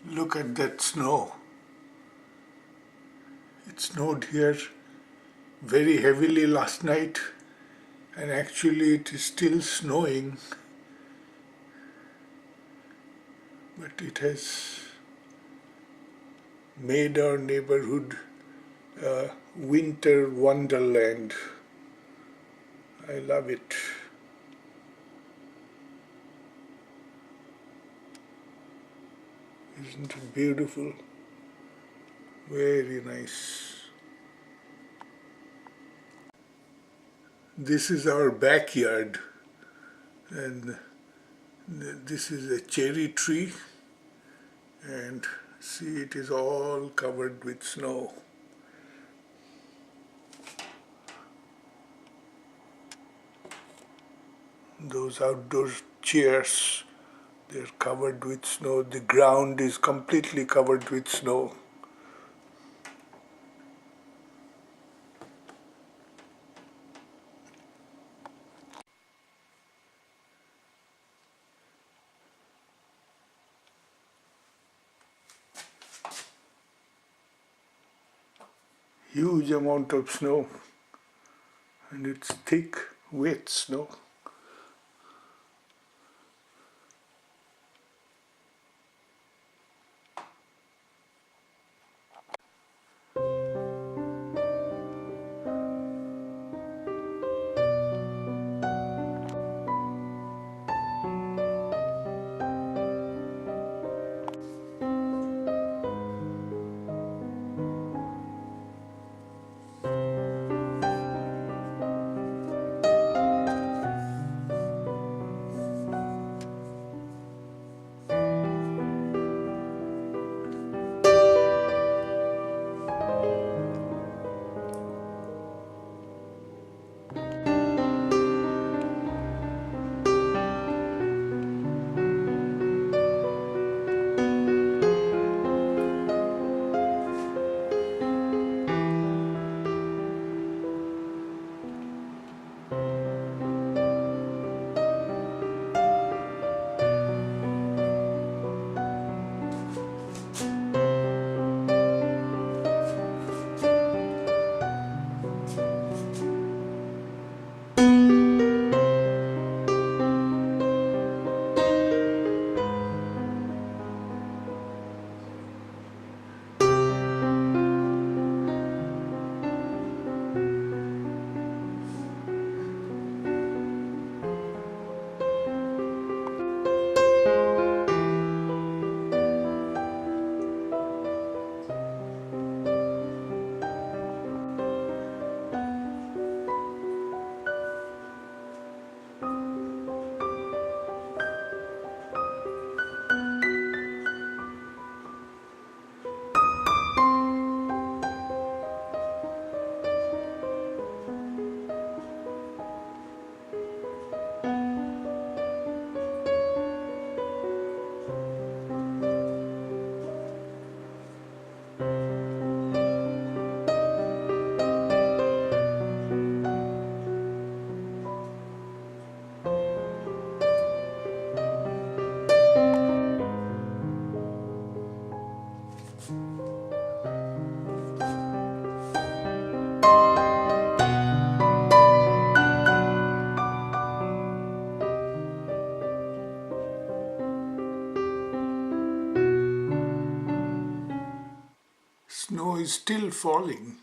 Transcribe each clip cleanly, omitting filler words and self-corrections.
Look at that snow. It snowed here very heavily last night, and actually it is still snowing, but it has made our neighborhood a winter wonderland. I love it. Isn't it beautiful? Very nice. This is our backyard, and this is a cherry tree, and see, it is all covered with snow. Those outdoor chairs, they're covered with snow. The ground is completely covered with snow. Huge amount of snow, and it's thick, wet snow. Snow is still falling.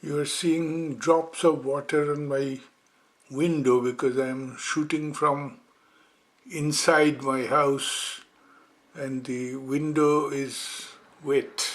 You're seeing drops of water on my window because I'm shooting from inside my house and the window is wet.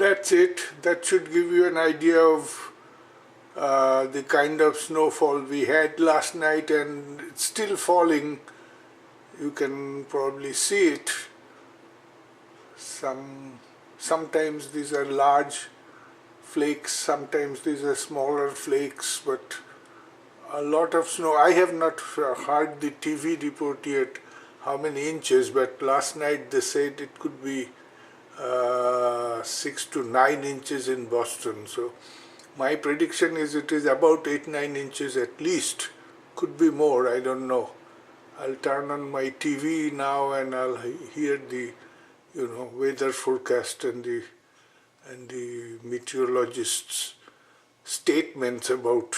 that's it. That should give you an idea of the kind of snowfall we had last night, and it's still falling. You can probably see it. Sometimes these are large flakes, sometimes these are smaller flakes, but a lot of snow. I have not heard the TV report yet how many inches, but last night they said it could be 6 to 9 inches in Boston. So my prediction is it is about 8-9 inches at least. Could be more, I don't know. I'll turn on my TV now and I'll hear the weather forecast and the meteorologists' statements about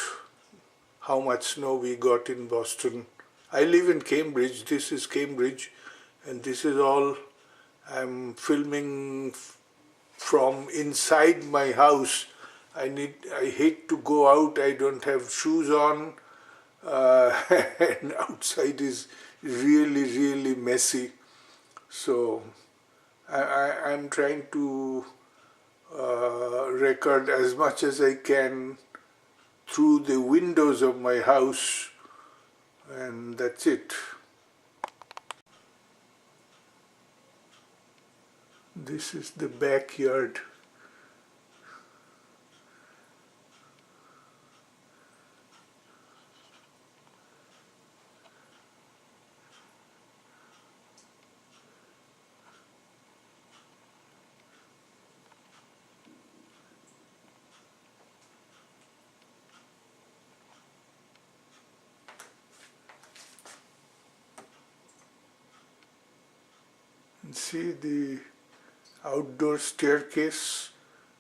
how much snow we got in Boston. I live in Cambridge. This is Cambridge, and this is all I'm filming from inside my house. I hate to go out. I don't have shoes on, and outside is really, really messy. So I'm trying to record as much as I can through the windows of my house, and that's it. This is the backyard. And see the outdoor staircase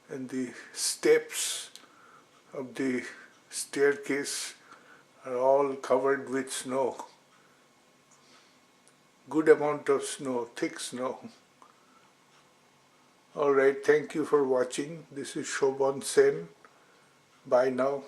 and the steps of the staircase are all covered with snow. Good amount of snow, thick snow. Alright, thank you for watching. This is Shobhan Sen. Bye now.